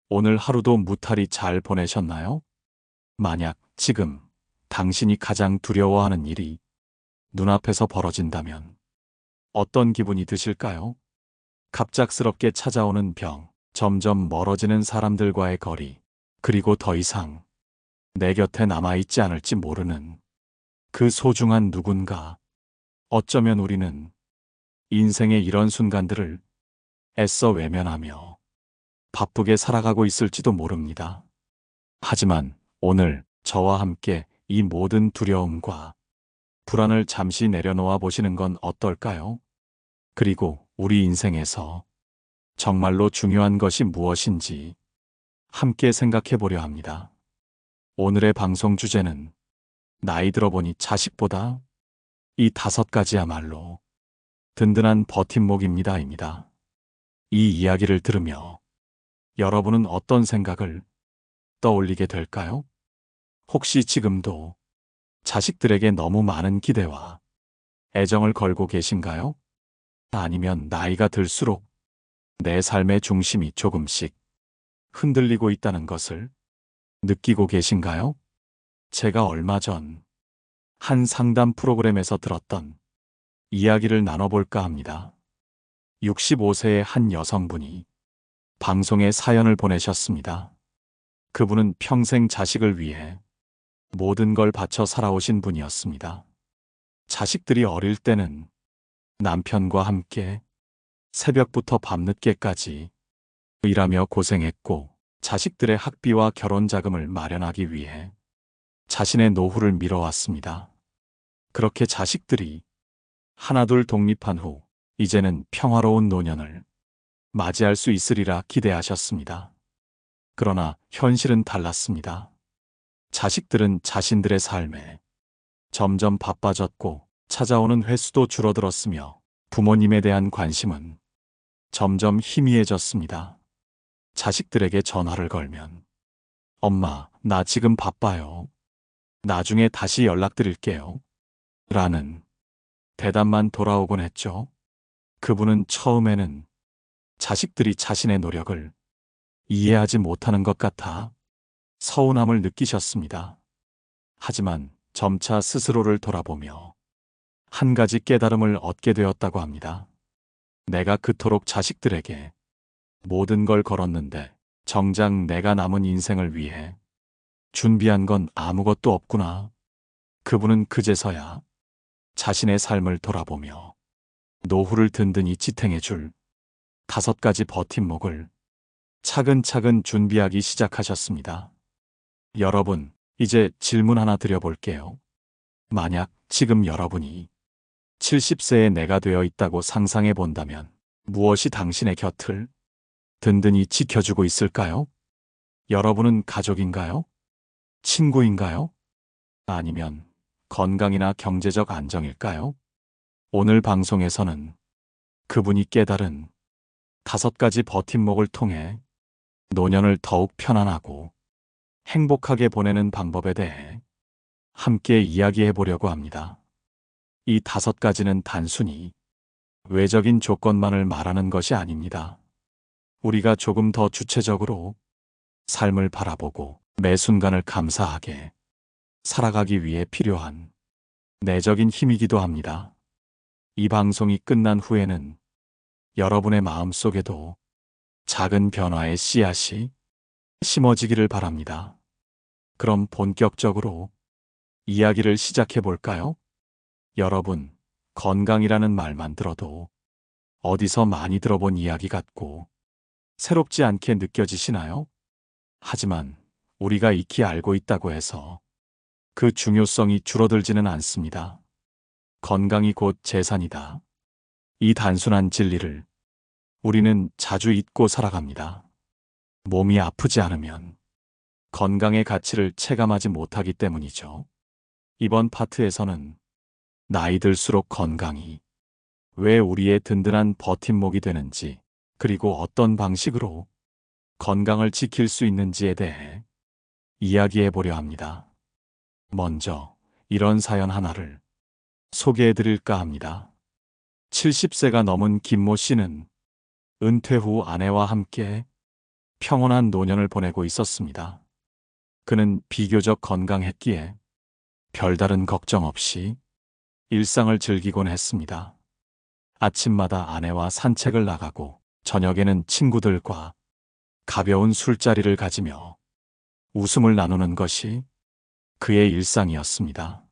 오늘 하루도 무탈히 잘 보내셨나요? 만약 지금 당신이 가장 두려워하는 일이 눈앞에서 벌어진다면 어떤 기분이 드실까요? 갑작스럽게 찾아오는 병, 점점 멀어지는 사람들과의 거리, 그리고 더 이상 내 곁에 남아있지 않을지 모르는 그 소중한 누군가. 어쩌면 우리는 인생의 이런 순간들을 애써 외면하며 바쁘게 살아가고 있을지도 모릅니다. 하지만 오늘 저와 함께 이 모든 두려움과 불안을 잠시 내려놓아 보시는 건 어떨까요? 그리고 우리 인생에서 정말로 중요한 것이 무엇인지 함께 생각해 보려 합니다. 오늘의 방송 주제는 나이 들어보니 자식보다 이 5가지야말로 든든한 버팀목입니다.입니다. 이 이야기를 들으며 여러분은 어떤 생각을 떠올리게 될까요? 혹시 지금도 자식들에게 너무 많은 기대와 애정을 걸고 계신가요? 아니면 나이가 들수록 내 삶의 중심이 조금씩 흔들리고 있다는 것을 느끼고 계신가요? 제가 얼마 전 한 상담 프로그램에서 들었던 이야기를 나눠볼까 합니다. 65세의 한 여성분이 방송에 사연을 보내셨습니다. 그분은 평생 자식을 위해 모든 걸 바쳐 살아오신 분이었습니다. 자식들이 어릴 때는 남편과 함께 새벽부터 밤늦게까지 일하며 고생했고, 자식들의 학비와 결혼 자금을 마련하기 위해 자신의 노후를 미뤄왔습니다. 그렇게 자식들이 하나둘 독립한 후 이제는 평화로운 노년을 맞이할 수 있으리라 기대하셨습니다. 그러나 현실은 달랐습니다. 자식들은 자신들의 삶에 점점 바빠졌고 찾아오는 횟수도 줄어들었으며 부모님에 대한 관심은 점점 희미해졌습니다. 자식들에게 전화를 걸면 "엄마, 나 지금 바빠요. 나중에 다시 연락드릴게요." 라는 대답만 돌아오곤 했죠. 그분은 처음에는 자식들이 자신의 노력을 이해하지 못하는 것 같아 서운함을 느끼셨습니다. 하지만 점차 스스로를 돌아보며 한 가지 깨달음을 얻게 되었다고 합니다. 내가 그토록 자식들에게 모든 걸 걸었는데 정작 내가 남은 인생을 위해 준비한 건 아무것도 없구나. 그분은 그제서야 자신의 삶을 돌아보며 노후를 든든히 지탱해 줄 5가지 버팀목을 차근차근 준비하기 시작하셨습니다. 여러분, 이제 질문 하나 드려볼게요. 만약 지금 여러분이 70세의 내가 되어 있다고 상상해 본다면 무엇이 당신의 곁을 든든히 지켜주고 있을까요? 여러분은 가족인가요? 친구인가요? 아니면 건강이나 경제적 안정일까요? 오늘 방송에서는 그분이 깨달은 5가지 버팀목을 통해 노년을 더욱 편안하고 행복하게 보내는 방법에 대해 함께 이야기해 보려고 합니다. 이 5가지는 단순히 외적인 조건만을 말하는 것이 아닙니다. 우리가 조금 더 주체적으로 삶을 바라보고 매 순간을 감사하게 살아가기 위해 필요한 내적인 힘이기도 합니다. 이 방송이 끝난 후에는 여러분의 마음속에도 작은 변화의 씨앗이 심어지기를 바랍니다. 그럼 본격적으로 이야기를 시작해 볼까요? 여러분, 건강이라는 말만 들어도 어디서 많이 들어본 이야기 같고 새롭지 않게 느껴지시나요? 하지만 우리가 익히 알고 있다고 해서 그 중요성이 줄어들지는 않습니다. 건강이 곧 재산이다. 이 단순한 진리를 우리는 자주 잊고 살아갑니다. 몸이 아프지 않으면 건강의 가치를 체감하지 못하기 때문이죠. 이번 파트에서는 나이 들수록 건강이 왜 우리의 든든한 버팀목이 되는지, 그리고 어떤 방식으로 건강을 지킬 수 있는지에 대해 이야기해 보려 합니다. 먼저 이런 사연 하나를 소개해 드릴까 합니다. 70세가 넘은 김모 씨는 은퇴 후 아내와 함께 평온한 노년을 보내고 있었습니다. 그는 비교적 건강했기에 별다른 걱정 없이 일상을 즐기곤 했습니다. 아침마다 아내와 산책을 나가고 저녁에는 친구들과 가벼운 술자리를 가지며 웃음을 나누는 것이 그의 일상이었습니다.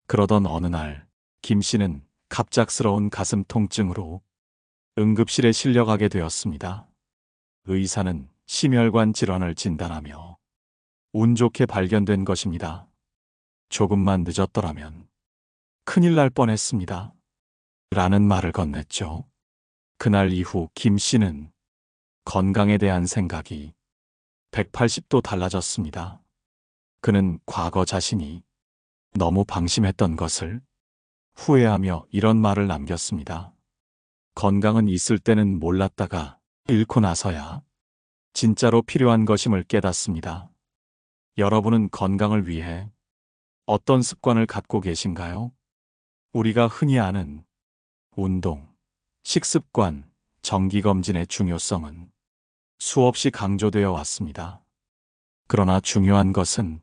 그러던 어느 날 김 씨는 갑작스러운 가슴 통증으로 응급실에 실려가게 되었습니다. 의사는 심혈관 질환을 진단하며 운 좋게 발견된 것입니다. 조금만 늦었더라면 큰일 날 뻔했습니다. 라는 말을 건넸죠. 그날 이후 김 씨는 건강에 대한 생각이 180도 달라졌습니다. 그는 과거 자신이 너무 방심했던 것을 후회하며 이런 말을 남겼습니다. 건강은 있을 때는 몰랐다가 잃고 나서야 진짜로 필요한 것임을 깨닫습니다. 여러분은 건강을 위해 어떤 습관을 갖고 계신가요? 우리가 흔히 아는 운동, 식습관, 정기검진의 중요성은 수없이 강조되어 왔습니다. 그러나 중요한 것은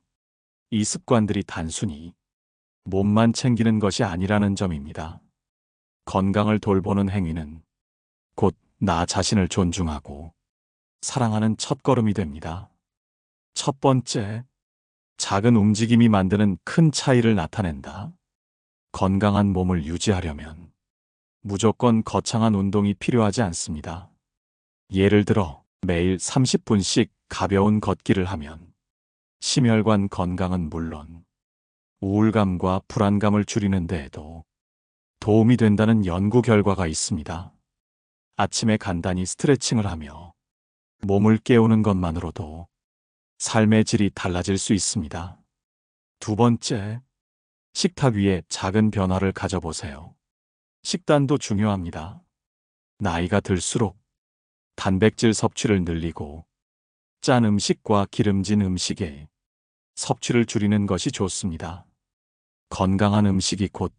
이 습관들이 단순히 몸만 챙기는 것이 아니라는 점입니다. 건강을 돌보는 행위는 곧 나 자신을 존중하고 사랑하는 첫걸음이 됩니다. 첫 번째, 작은 움직임이 만드는 큰 차이를 나타낸다. 건강한 몸을 유지하려면 무조건 거창한 운동이 필요하지 않습니다. 예를 들어 매일 30분씩 가벼운 걷기를 하면 심혈관 건강은 물론 우울감과 불안감을 줄이는 데에도 도움이 된다는 연구 결과가 있습니다. 아침에 간단히 스트레칭을 하며 몸을 깨우는 것만으로도 삶의 질이 달라질 수 있습니다. 두 번째, 식탁 위에 작은 변화를 가져보세요. 식단도 중요합니다. 나이가 들수록 단백질 섭취를 늘리고 짠 음식과 기름진 음식에 섭취를 줄이는 것이 좋습니다. 건강한 음식이 곧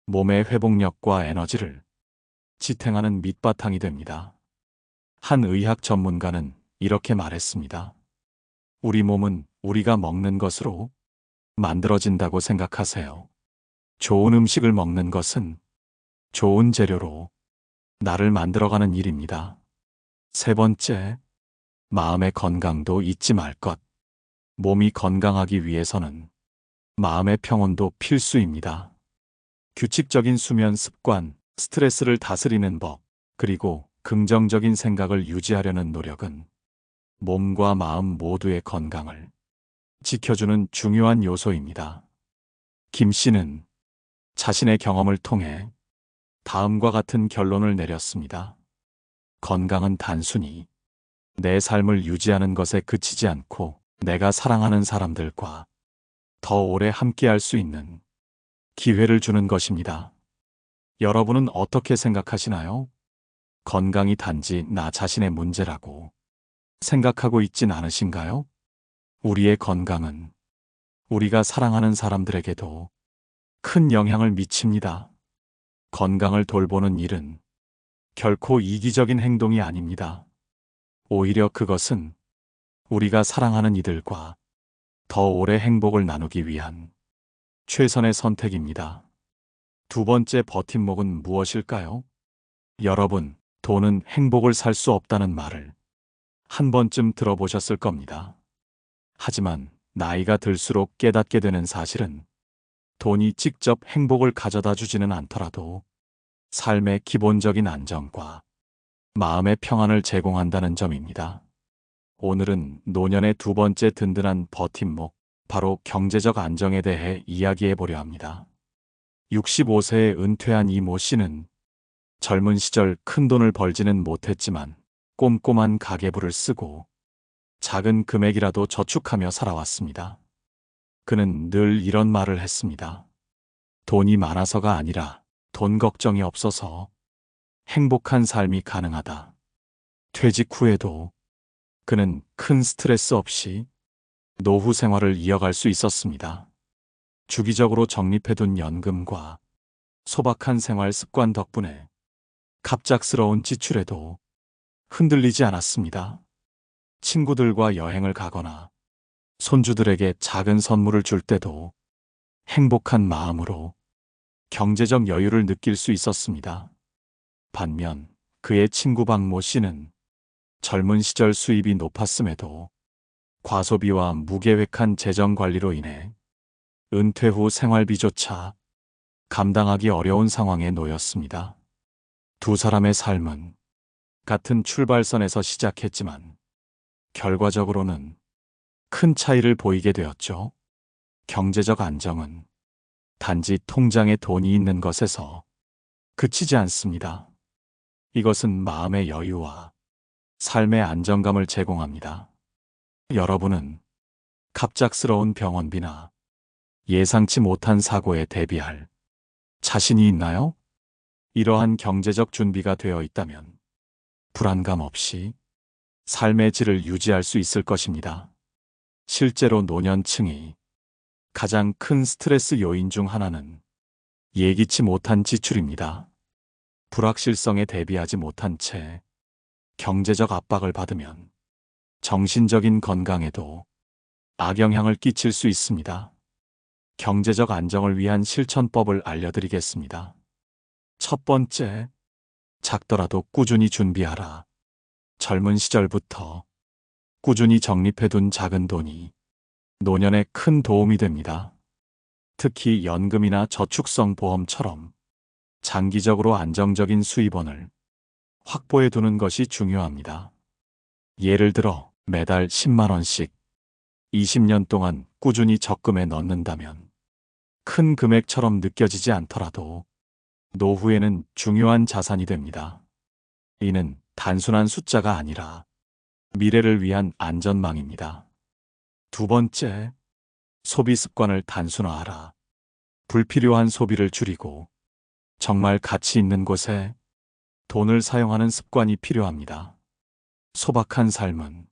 몸의 회복력과 에너지를 지탱하는 밑바탕이 됩니다. 한 의학 전문가는 이렇게 말했습니다. 우리 몸은 우리가 먹는 것으로 만들어진다고 생각하세요. 좋은 음식을 먹는 것은 좋은 재료로 나를 만들어가는 일입니다. 세 번째, 마음의 건강도 잊지 말 것. 몸이 건강하기 위해서는 마음의 평온도 필수입니다. 규칙적인 수면 습관, 스트레스를 다스리는 법, 그리고 긍정적인 생각을 유지하려는 노력은 몸과 마음 모두의 건강을 지켜주는 중요한 요소입니다. 김 씨는 자신의 경험을 통해 다음과 같은 결론을 내렸습니다. 건강은 단순히 내 삶을 유지하는 것에 그치지 않고 내가 사랑하는 사람들과 더 오래 함께할 수 있는 기회를 주는 것입니다. 여러분은 어떻게 생각하시나요? 건강이 단지 나 자신의 문제라고 생각하고 있진 않으신가요? 우리의 건강은 우리가 사랑하는 사람들에게도 큰 영향을 미칩니다. 건강을 돌보는 일은 결코 이기적인 행동이 아닙니다. 오히려 그것은 우리가 사랑하는 이들과 더 오래 행복을 나누기 위한 최선의 선택입니다. 두 번째 버팀목은 무엇일까요? 여러분, 돈은 행복을 살 수 없다는 말을 한 번쯤 들어보셨을 겁니다. 하지만 나이가 들수록 깨닫게 되는 사실은 돈이 직접 행복을 가져다 주지는 않더라도 삶의 기본적인 안정과 마음의 평안을 제공한다는 점입니다. 오늘은 노년의 두 번째 든든한 버팀목, 바로 경제적 안정에 대해 이야기해 보려 합니다. 65세에 은퇴한 이 모 씨는 젊은 시절 큰 돈을 벌지는 못했지만 꼼꼼한 가계부를 쓰고 작은 금액이라도 저축하며 살아왔습니다. 그는 늘 이런 말을 했습니다. 돈이 많아서가 아니라 돈 걱정이 없어서 행복한 삶이 가능하다. 퇴직 후에도 그는 큰 스트레스 없이 노후 생활을 이어갈 수 있었습니다. 주기적으로 적립해둔 연금과 소박한 생활 습관 덕분에 갑작스러운 지출에도 흔들리지 않았습니다. 친구들과 여행을 가거나 손주들에게 작은 선물을 줄 때도 행복한 마음으로 경제적 여유를 느낄 수 있었습니다. 반면 그의 친구 박모 씨는 젊은 시절 수입이 높았음에도 과소비와 무계획한 재정 관리로 인해 은퇴 후 생활비조차 감당하기 어려운 상황에 놓였습니다. 두 사람의 삶은 같은 출발선에서 시작했지만 결과적으로는 큰 차이를 보이게 되었죠. 경제적 안정은 단지 통장에 돈이 있는 것에서 그치지 않습니다. 이것은 마음의 여유와 삶의 안정감을 제공합니다. 여러분은 갑작스러운 병원비나 예상치 못한 사고에 대비할 자신이 있나요? 이러한 경제적 준비가 되어 있다면 불안감 없이 삶의 질을 유지할 수 있을 것입니다. 실제로 노년층이 가장 큰 스트레스 요인 중 하나는 예기치 못한 지출입니다. 불확실성에 대비하지 못한 채 경제적 압박을 받으면 정신적인 건강에도 악영향을 끼칠 수 있습니다. 경제적 안정을 위한 실천법을 알려드리겠습니다. 첫 번째, 작더라도 꾸준히 준비하라. 젊은 시절부터 꾸준히 적립해둔 작은 돈이 노년에 큰 도움이 됩니다. 특히 연금이나 저축성 보험처럼 장기적으로 안정적인 수입원을 확보해 두는 것이 중요합니다. 예를 들어 매달 10만 원씩 20년 동안 꾸준히 적금에 넣는다면 큰 금액처럼 느껴지지 않더라도 노후에는 중요한 자산이 됩니다. 이는 단순한 숫자가 아니라 미래를 위한 안전망입니다. 두 번째, 소비 습관을 단순화하라. 불필요한 소비를 줄이고 정말 가치 있는 곳에 돈을 사용하는 습관이 필요합니다. 소박한 삶은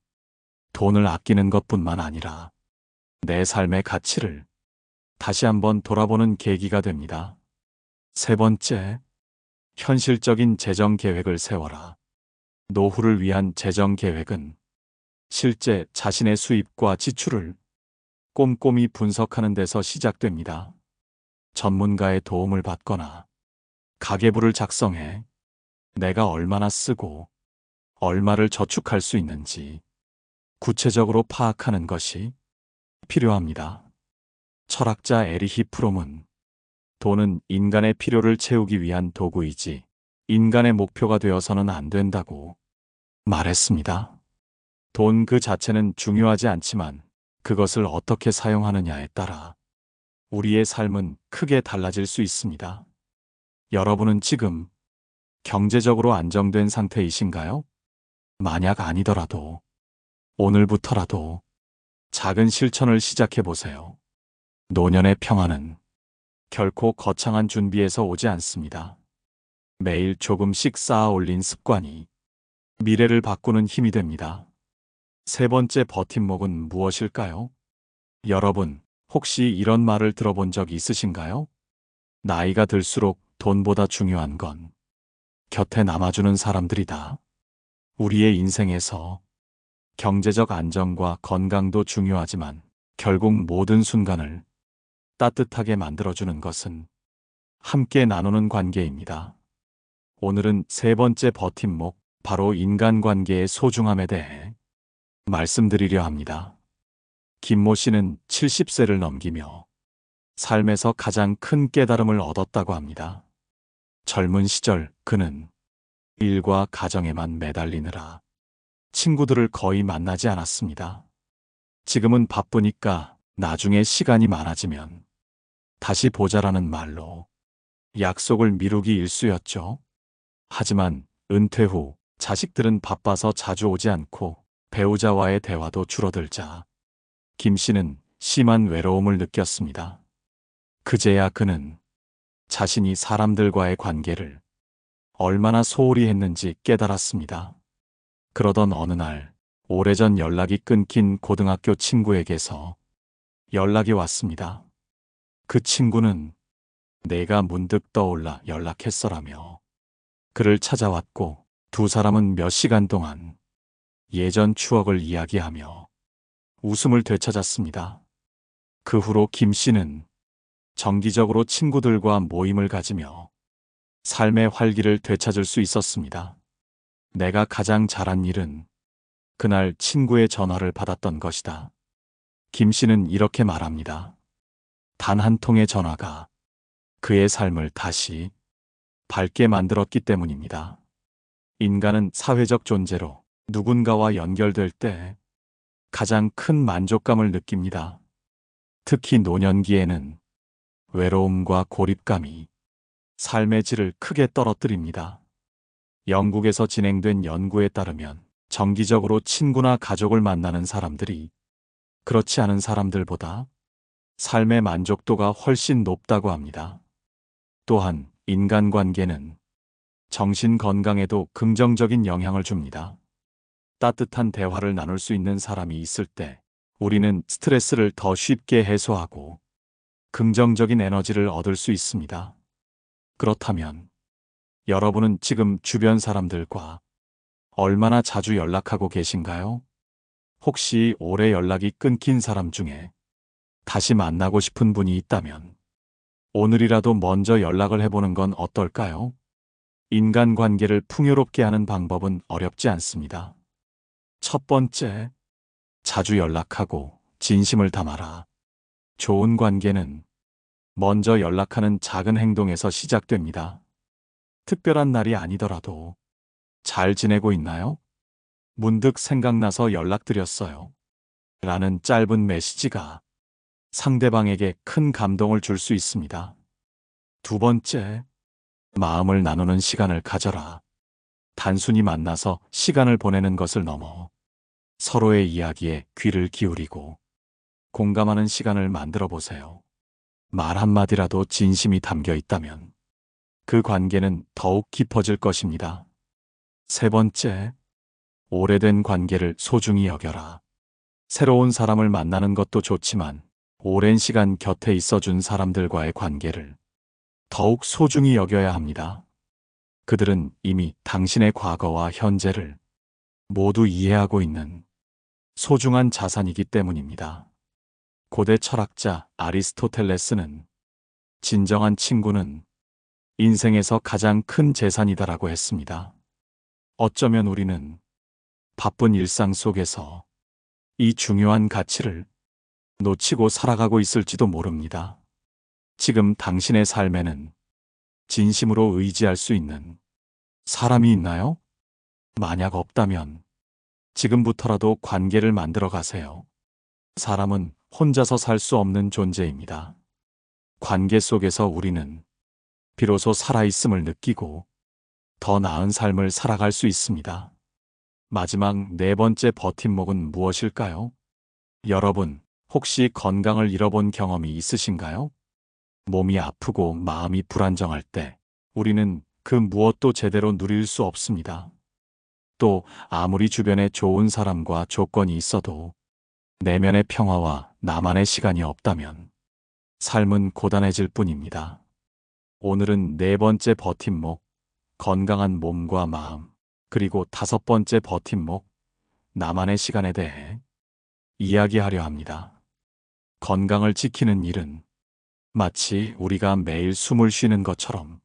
돈을 아끼는 것뿐만 아니라 내 삶의 가치를 다시 한번 돌아보는 계기가 됩니다. 세 번째, 현실적인 재정 계획을 세워라. 노후를 위한 재정 계획은 실제 자신의 수입과 지출을 꼼꼼히 분석하는 데서 시작됩니다. 전문가의 도움을 받거나 가계부를 작성해 내가 얼마나 쓰고 얼마를 저축할 수 있는지 구체적으로 파악하는 것이 필요합니다. 철학자 에리히 프롬은 돈은 인간의 필요를 채우기 위한 도구이지 인간의 목표가 되어서는 안 된다고 말했습니다. 돈 그 자체는 중요하지 않지만 그것을 어떻게 사용하느냐에 따라 우리의 삶은 크게 달라질 수 있습니다. 여러분은 지금 경제적으로 안정된 상태이신가요? 만약 아니더라도 오늘부터라도 작은 실천을 시작해 보세요. 노년의 평안은 결코 거창한 준비에서 오지 않습니다. 매일 조금씩 쌓아 올린 습관이 미래를 바꾸는 힘이 됩니다. 세 번째 버팀목은 무엇일까요? 여러분, 혹시 이런 말을 들어본 적 있으신가요? 나이가 들수록 돈보다 중요한 건 곁에 남아주는 사람들이다. 우리의 인생에서 경제적 안정과 건강도 중요하지만 결국 모든 순간을 따뜻하게 만들어주는 것은 함께 나누는 관계입니다. 오늘은 세 번째 버팀목, 바로 인간관계의 소중함에 대해 말씀드리려 합니다. 김모 씨는 70세를 넘기며 삶에서 가장 큰 깨달음을 얻었다고 합니다. 젊은 시절 그는 일과 가정에만 매달리느라 친구들을 거의 만나지 않았습니다. 지금은 바쁘니까 나중에 시간이 많아지면 다시 보자라는 말로 약속을 미루기 일쑤였죠. 하지만 은퇴 후 자식들은 바빠서 자주 오지 않고 배우자와의 대화도 줄어들자 김 씨는 심한 외로움을 느꼈습니다. 그제야 그는 자신이 사람들과의 관계를 얼마나 소홀히 했는지 깨달았습니다. 그러던 어느 날 오래전 연락이 끊긴 고등학교 친구에게서 연락이 왔습니다. 그 친구는 내가 문득 떠올라 연락했어라며 그를 찾아왔고 두 사람은 몇 시간 동안 예전 추억을 이야기하며 웃음을 되찾았습니다. 그 후로 김 씨는 정기적으로 친구들과 모임을 가지며 삶의 활기를 되찾을 수 있었습니다. 내가 가장 잘한 일은 그날 친구의 전화를 받았던 것이다. 김 씨는 이렇게 말합니다. 단 한 통의 전화가 그의 삶을 다시 밝게 만들었기 때문입니다. 인간은 사회적 존재로 누군가와 연결될 때 가장 큰 만족감을 느낍니다. 특히 노년기에는 외로움과 고립감이 삶의 질을 크게 떨어뜨립니다. 영국에서 진행된 연구에 따르면 정기적으로 친구나 가족을 만나는 사람들이 그렇지 않은 사람들보다 삶의 만족도가 훨씬 높다고 합니다. 또한 인간관계는 정신 건강에도 긍정적인 영향을 줍니다. 따뜻한 대화를 나눌 수 있는 사람이 있을 때 우리는 스트레스를 더 쉽게 해소하고 긍정적인 에너지를 얻을 수 있습니다. 그렇다면 여러분은 지금 주변 사람들과 얼마나 자주 연락하고 계신가요? 혹시 오래 연락이 끊긴 사람 중에 다시 만나고 싶은 분이 있다면 오늘이라도 먼저 연락을 해보는 건 어떨까요? 인간관계를 풍요롭게 하는 방법은 어렵지 않습니다. 첫 번째, 자주 연락하고 진심을 담아라. 좋은 관계는 먼저 연락하는 작은 행동에서 시작됩니다. 특별한 날이 아니더라도 잘 지내고 있나요? 문득 생각나서 연락드렸어요. 라는 짧은 메시지가 상대방에게 큰 감동을 줄 수 있습니다. 두 번째, 마음을 나누는 시간을 가져라. 단순히 만나서 시간을 보내는 것을 넘어 서로의 이야기에 귀를 기울이고 공감하는 시간을 만들어 보세요. 말 한마디라도 진심이 담겨 있다면 그 관계는 더욱 깊어질 것입니다. 세 번째, 오래된 관계를 소중히 여겨라. 새로운 사람을 만나는 것도 좋지만 오랜 시간 곁에 있어준 사람들과의 관계를 더욱 소중히 여겨야 합니다. 그들은 이미 당신의 과거와 현재를 모두 이해하고 있는 소중한 자산이기 때문입니다. 고대 철학자 아리스토텔레스는 진정한 친구는 인생에서 가장 큰 재산이다라고 했습니다. 어쩌면 우리는 바쁜 일상 속에서 이 중요한 가치를 놓치고 살아가고 있을지도 모릅니다. 지금 당신의 삶에는 진심으로 의지할 수 있는 사람이 있나요? 만약 없다면 지금부터라도 관계를 만들어 가세요. 사람은 혼자서 살 수 없는 존재입니다. 관계 속에서 우리는 비로소 살아있음을 느끼고 더 나은 삶을 살아갈 수 있습니다. 마지막 네 번째 버팀목은 무엇일까요? 여러분, 혹시 건강을 잃어본 경험이 있으신가요? 몸이 아프고 마음이 불안정할 때 우리는 그 무엇도 제대로 누릴 수 없습니다. 또 아무리 주변에 좋은 사람과 조건이 있어도 내면의 평화와 나만의 시간이 없다면 삶은 고단해질 뿐입니다. 오늘은 네 번째 버팀목, 건강한 몸과 마음, 그리고 다섯 번째 버팀목, 나만의 시간에 대해 이야기하려 합니다. 건강을 지키는 일은 마치 우리가 매일 숨을 쉬는 것처럼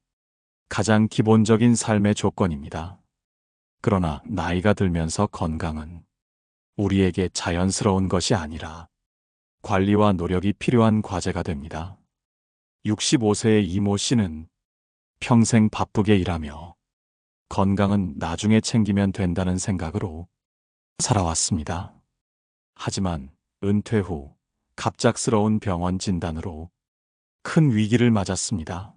가장 기본적인 삶의 조건입니다. 그러나 나이가 들면서 건강은 우리에게 자연스러운 것이 아니라 관리와 노력이 필요한 과제가 됩니다. 65세의 이모 씨는 평생 바쁘게 일하며 건강은 나중에 챙기면 된다는 생각으로 살아왔습니다. 하지만 은퇴 후 갑작스러운 병원 진단으로 큰 위기를 맞았습니다.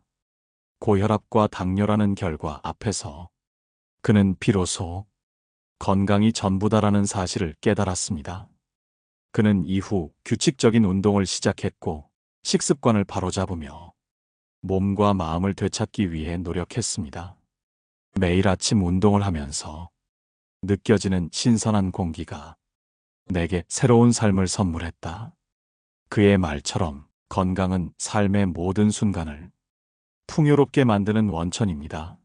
고혈압과 당뇨라는 결과 앞에서 그는 비로소 건강이 전부다라는 사실을 깨달았습니다. 그는 이후 규칙적인 운동을 시작했고 식습관을 바로잡으며 몸과 마음을 되찾기 위해 노력했습니다. 매일 아침 운동을 하면서 느껴지는 신선한 공기가 내게 새로운 삶을 선물했다. 그의 말처럼 건강은 삶의 모든 순간을 풍요롭게 만드는 원천입니다.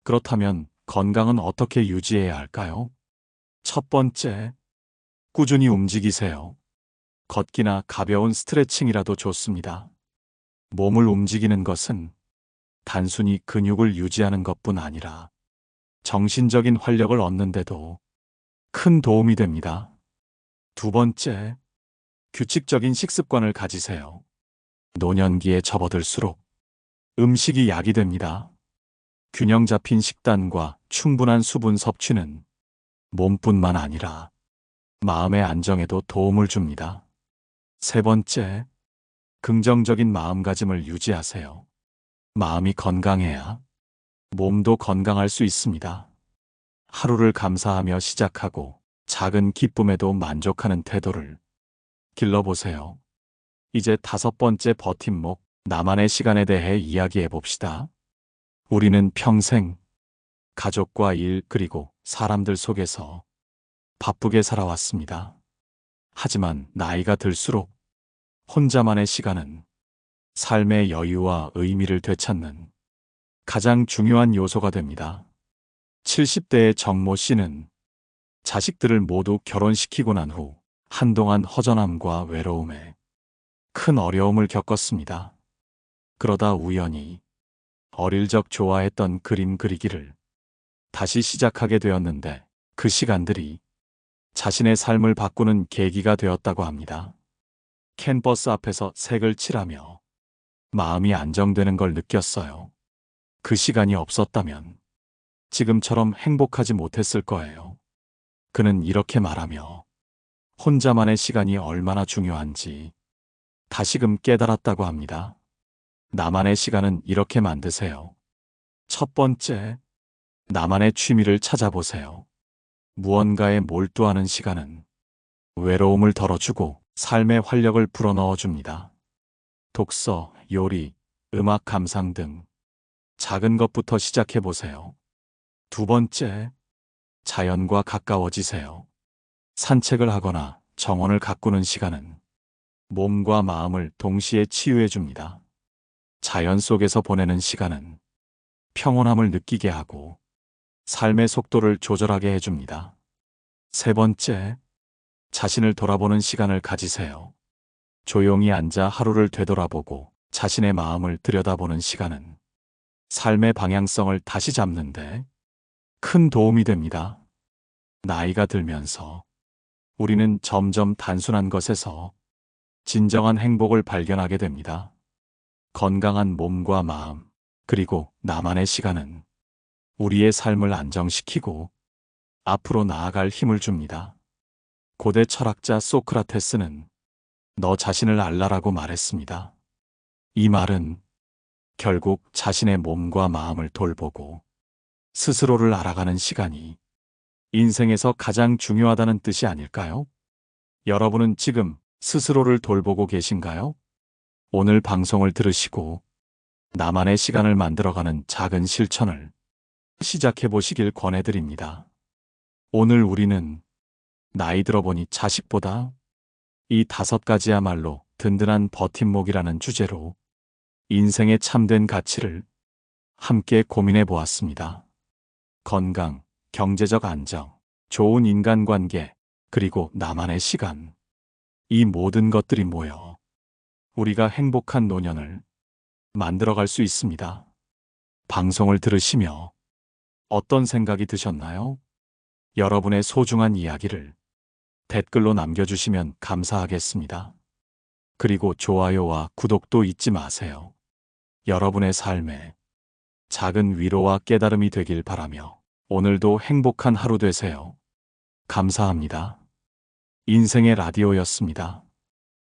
그렇다면 건강은 어떻게 유지해야 할까요? 첫 번째, 꾸준히 움직이세요. 걷기나 가벼운 스트레칭이라도 좋습니다. 몸을 움직이는 것은 단순히 근육을 유지하는 것뿐 아니라 정신적인 활력을 얻는데도 큰 도움이 됩니다. 두 번째, 규칙적인 식습관을 가지세요. 노년기에 접어들수록 음식이 약이 됩니다. 균형 잡힌 식단과 충분한 수분 섭취는 몸뿐만 아니라 마음의 안정에도 도움을 줍니다. 세 번째, 긍정적인 마음가짐을 유지하세요. 마음이 건강해야 몸도 건강할 수 있습니다. 하루를 감사하며 시작하고 작은 기쁨에도 만족하는 태도를 길러보세요. 이제 다섯 번째 버팀목, 나만의 시간에 대해 이야기해 봅시다. 우리는 평생 가족과 일 그리고 사람들 속에서 바쁘게 살아왔습니다. 하지만 나이가 들수록 혼자만의 시간은 삶의 여유와 의미를 되찾는 가장 중요한 요소가 됩니다. 70대의 정모 씨는 자식들을 모두 결혼시키고 난 후 한동안 허전함과 외로움에 큰 어려움을 겪었습니다. 그러다 우연히 어릴 적 좋아했던 그림 그리기를 다시 시작하게 되었는데 그 시간들이 자신의 삶을 바꾸는 계기가 되었다고 합니다. 캔버스 앞에서 색을 칠하며 마음이 안정되는 걸 느꼈어요. 그 시간이 없었다면 지금처럼 행복하지 못했을 거예요. 그는 이렇게 말하며 혼자만의 시간이 얼마나 중요한지 다시금 깨달았다고 합니다. 나만의 시간은 이렇게 만드세요. 첫 번째, 나만의 취미를 찾아보세요. 무언가에 몰두하는 시간은 외로움을 덜어주고 삶의 활력을 불어넣어줍니다. 독서, 요리, 음악 감상 등 작은 것부터 시작해보세요. 두 번째, 자연과 가까워지세요. 산책을 하거나 정원을 가꾸는 시간은 몸과 마음을 동시에 치유해줍니다. 자연 속에서 보내는 시간은 평온함을 느끼게 하고 삶의 속도를 조절하게 해줍니다. 세 번째, 자신을 돌아보는 시간을 가지세요. 조용히 앉아 하루를 되돌아보고 자신의 마음을 들여다보는 시간은 삶의 방향성을 다시 잡는데 큰 도움이 됩니다. 나이가 들면서 우리는 점점 단순한 것에서 진정한 행복을 발견하게 됩니다. 건강한 몸과 마음, 그리고 나만의 시간은 우리의 삶을 안정시키고 앞으로 나아갈 힘을 줍니다. 고대 철학자 소크라테스는 너 자신을 알라라고 말했습니다. 이 말은 결국 자신의 몸과 마음을 돌보고 스스로를 알아가는 시간이 인생에서 가장 중요하다는 뜻이 아닐까요? 여러분은 지금 스스로를 돌보고 계신가요? 오늘 방송을 들으시고 나만의 시간을 만들어가는 작은 실천을 시작해 보시길 권해드립니다. 오늘 우리는 나이 들어보니 자식보다 이 5가지야말로 든든한 버팀목이라는 주제로 인생의 참된 가치를 함께 고민해 보았습니다. 건강, 경제적 안정, 좋은 인간관계, 그리고 나만의 시간. 이 모든 것들이 모여 우리가 행복한 노년을 만들어갈 수 있습니다. 방송을 들으시며 어떤 생각이 드셨나요? 여러분의 소중한 이야기를 댓글로 남겨주시면 감사하겠습니다. 그리고 좋아요와 구독도 잊지 마세요. 여러분의 삶에 작은 위로와 깨달음이 되길 바라며 오늘도 행복한 하루 되세요. 감사합니다. 인생의 라디오였습니다.